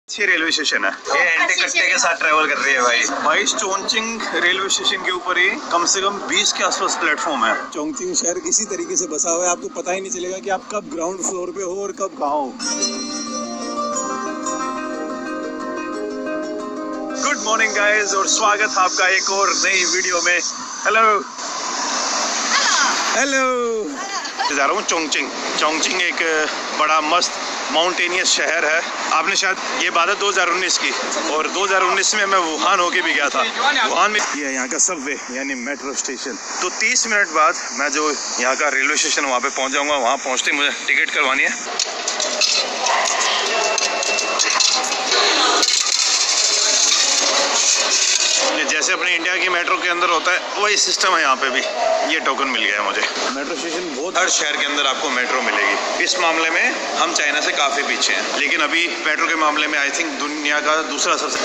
अच्छी railway station है ये, एंटी कट्टे के साथ ट्रेवल कर रही है भाई चोंगचिंग रेलवे स्टेशन के ऊपर ही कम से कम 20 के आसपास प्लेटफॉर्म है। चोंगचिंग शहर इसी तरीके से बसा हुआ है, आपको पता ही नहीं चलेगा कि आप कब ग्राउंड फ्लोर पे हो और कब कहाँ हो। गुड मॉर्निंग गाइस और स्वागत है आपका एक और नई वीडियो में। हेलो हेलो जा रहा हूँ चोंगचिंग एक बड़ा मस्त माउंटेनियस शहर है। आपने शायद ये बात है 2019 की, और 2019 में मैं वुहान होके भी गया था। वुहान में ये यहाँ का सबवे यानी मेट्रो स्टेशन। तो 30 मिनट बाद मैं जो यहाँ का रेलवे स्टेशन वहाँ पे पहुँच जाऊँगा। वहाँ पहुँचते मुझे टिकट करवानी है। जैसे अपने इंडिया की मेट्रो के अंदर होता है वही सिस्टम है यहाँ पे भी। ये टोकन मिल गया है मुझे। मेट्रो स्टेशन बहुत, हर शहर के अंदर आपको मेट्रो मिलेगी। इस मामले में हम चाइना से काफ़ी पीछे हैं, लेकिन अभी मेट्रो के मामले में आई थिंक दुनिया का दूसरा सबसे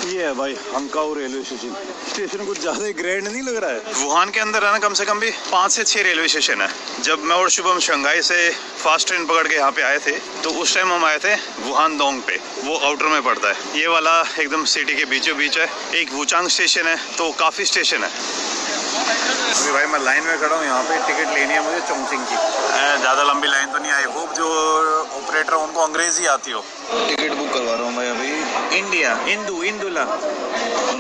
ये है भाई हंकाओ रेलवे स्टेशन कुछ ज़्यादा ही ग्रैंड नहीं लग रहा है। वुहान के अंदर है ना, कम से कम भी 5 से 6 रेलवे स्टेशन है। जब मैं और शुभम शंघाई से फास्ट ट्रेन पकड़ के यहाँ पे आए थे तो उस टाइम हम आए थे वुहान डोंग पे, वो आउटर में पड़ता है। ये वाला एकदम सिटी के बीचों बीच है। एक वुचांग स्टेशन है, तो काफ़ी स्टेशन है। अभी भाई मैं लाइन में खड़ा हूँ, यहाँ पे टिकट लेनी है मुझे चोंगचिंग की। ज़्यादा लंबी लाइन तो नहीं आई, होप जो ऑपरेटर उनको अंग्रेजी आती हो। टिकट बुक करवा रहा हूँ भाई अभी। इंदुला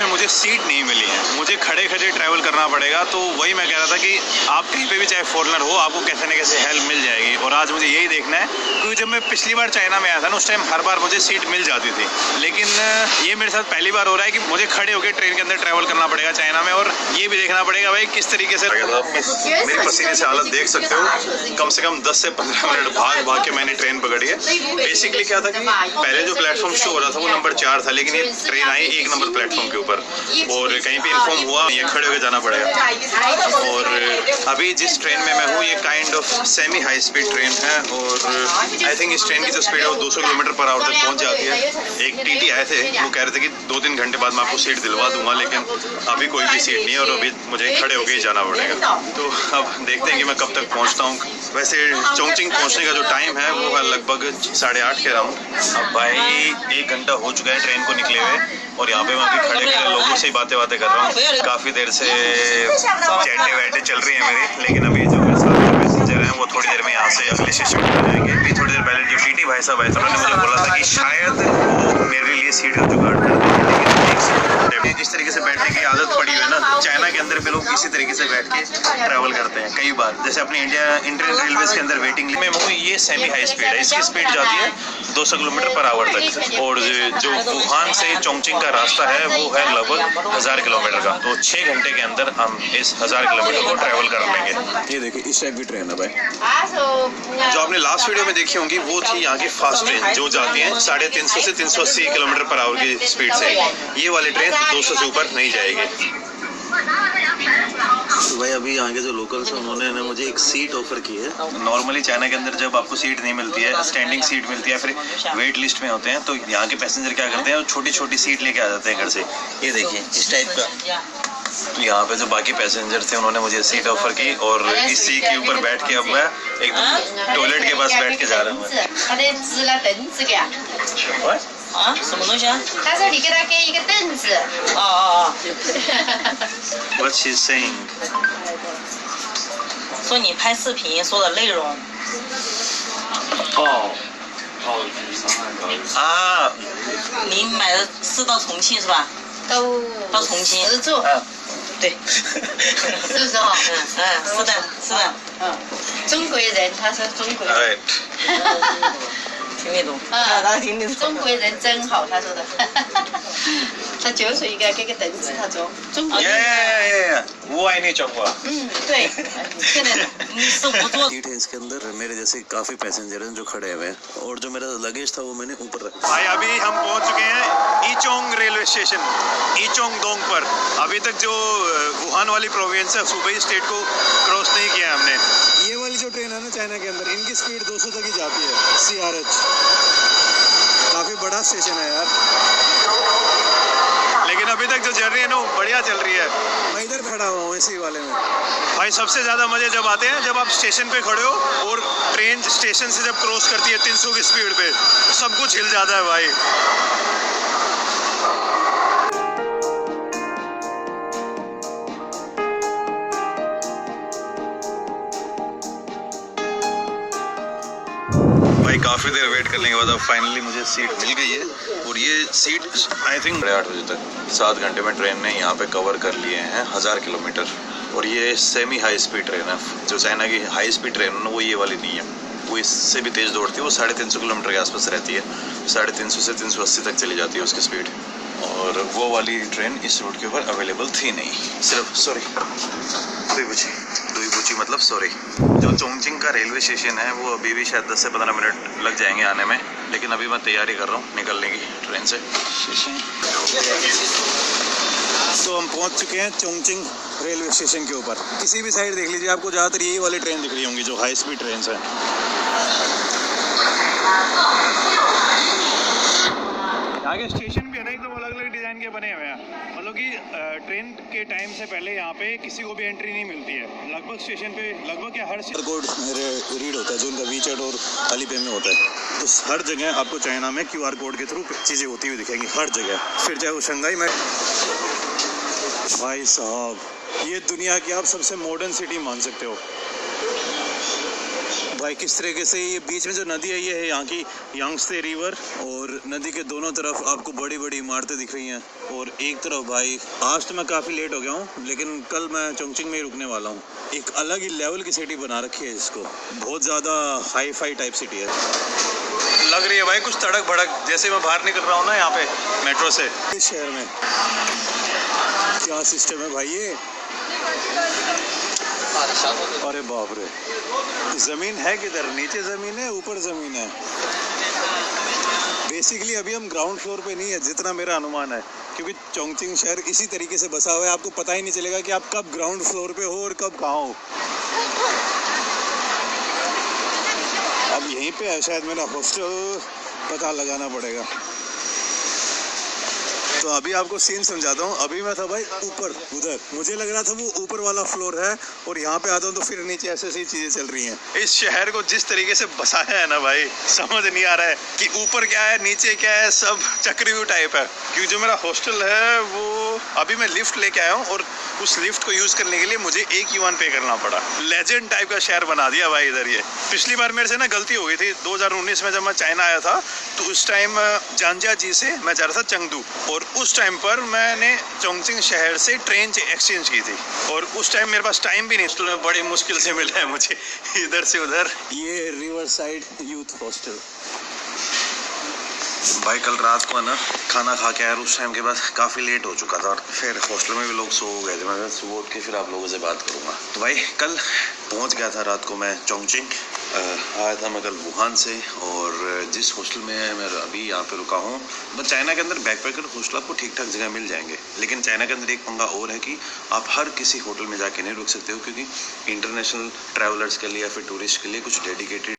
मुझे सीट नहीं मिली है, मुझे खड़े खड़े ट्रैवल करना पड़ेगा। तो वही मैं कह रहा था कि आप कहीं पे भी चाहे फॉरेनर हो, आपको कैसे न कैसे हेल्प मिल जाएगी। और आज मुझे यही देखना है, क्योंकि जब मैं पिछली बार चाइना में आया था ना, उस टाइम हर बार मुझे सीट मिल जाती थी। लेकिन ये मेरे साथ पहली बार हो रहा है कि मुझे खड़े होकर ट्रेन के अंदर ट्रैवल करना पड़ेगा चाइना में। और ये भी देखना पड़ेगा भाई किस तरीके से। मेरी पसीने से हालत देख सकते हो। कम से कम 10 से 15 मिनट भाग के मैंने ट्रेन पकड़ी है। बेसिकली क्या था कि पहले जो प्लेटफॉर्म शो हो रहा था वो नंबर 4 था, लेकिन ये ट्रेन आई 1 नंबर प्लेटफॉर्म के ऊपर, और कहीं पे इन्फॉर्म हुआ ये खड़े होकर जाना पड़ेगा। और अभी जिस ट्रेन में मैं हूँ ये kind of semi high speed train है, और आई थिंक इस ट्रेन की जो स्पीड है वो 200 किलोमीटर पर आवर तक पहुँच जाती है। एक टीटी आए थे, वो कह रहे थे कि 2-3 घंटे बाद मैं आपको सीट दिलवा दूंगा, लेकिन अभी कोई भी सीट नहीं है और अभी मुझे खड़े होकर ही जाना पड़ेगा। तो अब देखते हैं कि मैं कब तक पहुँचता हूँ। वैसे चोंगचिंग पहुँचने का जो टाइम है वो है लगभग 8:30 के अराउंड। अब भाई 1 घंटा हो चुका है ट्रेन को निकले हुए, और यहाँ पे मैं अभी खड़े खड़े लोगों से ही बातें कर रहा हूँ। काफ़ी देर से चैटें वैटें चल रही है मेरी, लेकिन अभी जो मेरे साथ के पैसेंजर हैं वो थोड़ी देर में यहाँ से अगले स्टेशन पर आ जाएंगे। अभी थोड़ी देर पहले जो टीटी भाई साहब आए थे उन्होंने मुझे बोला था कि शायद वो मेरे लिए सीट का जुगाड़ कर दें। लेकिन जिस तरीके से बैठने की आदत पड़ी हुई है ना, चाइना के अंदर भी लोग इसी तरीके से बैठ के ट्रैवल करते हैं कई बार। जैसे अपने इंडियन रेलवेज के अंदर वेटिंग में हूँ, ये सेमी हाई स्पीड है। इसकी स्पीड जाती है 200 किलोमीटर पर आवर तक, और जो वुहान से चोंगचिंग का रास्ता है वो है लगभग 1000 किलोमीटर का। तो 6 घंटे के अंदर हम इस 1000 किलोमीटर को ट्रैवल कर लेंगे। ये देखिए इस टाइप की ट्रेन है भाई। जो आपने लास्ट वीडियो में देखी होंगी वो थी यहाँ की फास्ट ट्रेन, जो जाती है 350 से 380 किलोमीटर पर आवर की स्पीड से। ये वाली ट्रेन 200 से ऊपर नहीं जाएगी। तो भाई अभी यहाँ के जो लोकल्स हैं उन्होंने मुझे एक सीट ऑफर की है। नॉर्मली चाइना के अंदर जब आपको सीट नहीं मिलती है, स्टैंडिंग सीट मिलती है, फिर वेट लिस्ट में होते हैं, तो यहाँ के पैसेंजर क्या करते हैं, छोटी छोटी सीट लेके आ जाते हैं घर से। ये देखिए इस टाइप का। तो यहाँ पे जो बाकी पैसेंजर थे उन्होंने मुझे सीट ऑफर की, और इस सीट के ऊपर बैठ के अब मैं एकदम टॉयलेट के पास बैठ के जा रहा हूँ। 啊，什么东西啊？他说你给他给一个凳子。What she's saying？ 说你拍视频说的内容。啊，你买的是到重庆是吧？到重庆。10座。对。是不是哈？是的，是的。中国人，他说中国人。听得懂。他听得懂。中国人真好，他说的。他就是一个给个凳子，他说中国人。वो आई नहीं चौंगा।对。现在你是不做。सीट है इसके अंदर, मेरे जैसे काफी पैसेंजर हैं जो खड़े हुए हैं, और जो मेरा लगेज था वो मैंने ऊपर रखा। भाई अभी हम पहुंच चुके हैं ईचोंग रेलवे स्टेशन, ईचोंग डोंग पर। अभी तक जो वुहान वाली प्रोविंस है, सूबेई स्टेट को क्रॉस नहीं किया हमने। ये वाली जो ट्रेन है ना चाइना के अंदर, इनकी स्पीड 200 तक ही जाती है। CRH काफी बड़ा स्टेशन है यार, लेकिन अभी तक जो जर्नी है ना वो बढ़िया चल रही है। मैं इधर खड़ा हुआ हूँ इसी वाले में। भाई सबसे ज़्यादा मज़े जब आते हैं जब आप स्टेशन पे खड़े हो और ट्रेन स्टेशन से जब क्रॉस करती है 300 की स्पीड पे, सब कुछ हिल जाता है भाई। भाई काफ़ी देर वेट करने के बाद अब फाइनली मुझे सीट मिल गई है और ये सीट आई थिंक 8 बजे तक 7 घंटे में ट्रेन ने यहाँ पे कवर कर लिए हैं 1000 किलोमीटर। और ये सेमी हाई स्पीड ट्रेन है। जो चाइना की हाई स्पीड ट्रेन है ना वो ये वाली नहीं है, वो इससे भी तेज़ दौड़ती है। वो 350 किलोमीटर के आसपास रहती है, 350 से 380 तक चली जाती है उसकी स्पीड। और वो वाली ट्रेन इस रूट के ऊपर अवेलेबल थी नहीं, सिर्फ दुईबुची मतलब सॉरी। जो चोंगचिंग का रेलवे स्टेशन है वो अभी भी शायद 10 से 15 मिनट लग जाएंगे आने में, लेकिन अभी मैं तैयारी कर रहा हूँ निकलने की ट्रेन से। तो हम पहुँच चुके हैं चोंगचिंग रेलवे स्टेशन के ऊपर। किसी भी साइड देख लीजिए आपको ज़्यादातर यही वाली ट्रेन दिख रही होंगी जो हाई स्पीड ट्रेन है। यहाँ के स्टेशन भी है ना एकदम अलग अलग डिज़ाइन के बने हुए हैं। मतलब कि ट्रेन के टाइम से पहले यहाँ पे किसी को भी एंट्री नहीं मिलती है। लगभग स्टेशन पे लगभग क्या हर कोड रीड होता है जो उनका वीचैट और अलीपे में होता है। तो हर जगह आपको चाइना में QR कोड के थ्रू चीज़ें होती हुई दिखेंगी हर जगह। फिर चाहे वो शंघाई में। भाई साहब ये दुनिया की आप सबसे मॉडर्न सिटी मान सकते हो। भाई किस तरीके से ये बीच में जो नदी है ये है यहाँ की यांगत्से रिवर, और नदी के दोनों तरफ आपको बड़ी बड़ी इमारतें दिख रही हैं। और एक तरफ भाई आज तो मैं काफ़ी लेट हो गया हूँ, लेकिन कल मैं चोंगचिंग में ही रुकने वाला हूँ। एक अलग ही लेवल की सिटी बना रखी है इसको, बहुत ज़्यादा हाई फाई टाइप सिटी है। लग रही है भाई कुछ तड़क भड़क जैसे मैं बाहर निकल रहा हूँ ना यहाँ पे मेट्रो से। इस शहर में क्या सिस्टम है भाई ये। अरे बाप रे, जमीन है किधर? नीचे जमीन है, ऊपर जमीन है। बेसिकली अभी हम ग्राउंड फ्लोर पे नहीं है जितना मेरा अनुमान है, क्योंकि चोंगचिंग शहर इसी तरीके से बसा हुआ है। आपको पता ही नहीं चलेगा कि आप कब ग्राउंड फ्लोर पे हो और कब कहाँ हो। अब यहीं पे है शायद मेरा हॉस्टल, पता लगाना पड़ेगा। तो अभी आपको सीन समझाता हूँ। अभी मैं था भाई ऊपर उधर, मुझे लग रहा था वो ऊपर वाला फ्लोर है, और यहाँ पे आता हूँ तो फिर नीचे ऐसे ऐसी चीजें चल रही हैं। इस शहर को जिस तरीके से बसाया है ना भाई, समझ नहीं आ रहा है कि ऊपर क्या है नीचे क्या है, सब चक्रव्यूह टाइप है। क्योंकि जो मेरा हॉस्टल है वो अभी मैं लिफ्ट लेके आया हूँ, और उस लिफ्ट को यूज करने के लिए मुझे 1 युआन पे करना पड़ा। लेजेंड टाइप का शहर बना दिया भाई इधर ये। पिछली बार मेरे से ना गलती हो गई थी 2019 में, जब मैं चाइना आया था तो उस टाइम जांजियाजी से मैं जा रहा था चंगदू, और उस टाइम पर मैंने चोंगचिंग शहर से ट्रेन एक्सचेंज की थी, और उस टाइम मेरे पास टाइम भी नहीं, इसलिए बड़ी मुश्किल से मिला है मुझे इधर से उधर। ये रिवर साइड यूथ हॉस्टल। भाई कल रात को है ना खाना खा के आया, उस टाइम के बाद काफ़ी लेट हो चुका था, और फिर हॉस्टल में भी लोग सो गए थे। मैं सुबह उठ के फिर आप लोगों से बात करूँगा। तो भाई कल पहुँच गया था रात को मैं चोंगचिंग। आया था मैं कल वुहान से, और जिस हॉस्टल में मैं अभी यहाँ पे रुका हूँ, बस चाइना के अंदर बैकपैकर हॉस्टल आपको ठीक ठाक जगह मिल जाएंगे। लेकिन चाइना के अंदर एक पंगा और है कि आप हर किसी होटल में जाके नहीं रुक सकते हो, क्योंकि इंटरनेशनल ट्रैवलर्स के लिए या फिर टूरिस्ट के लिए कुछ डेडिकेटेड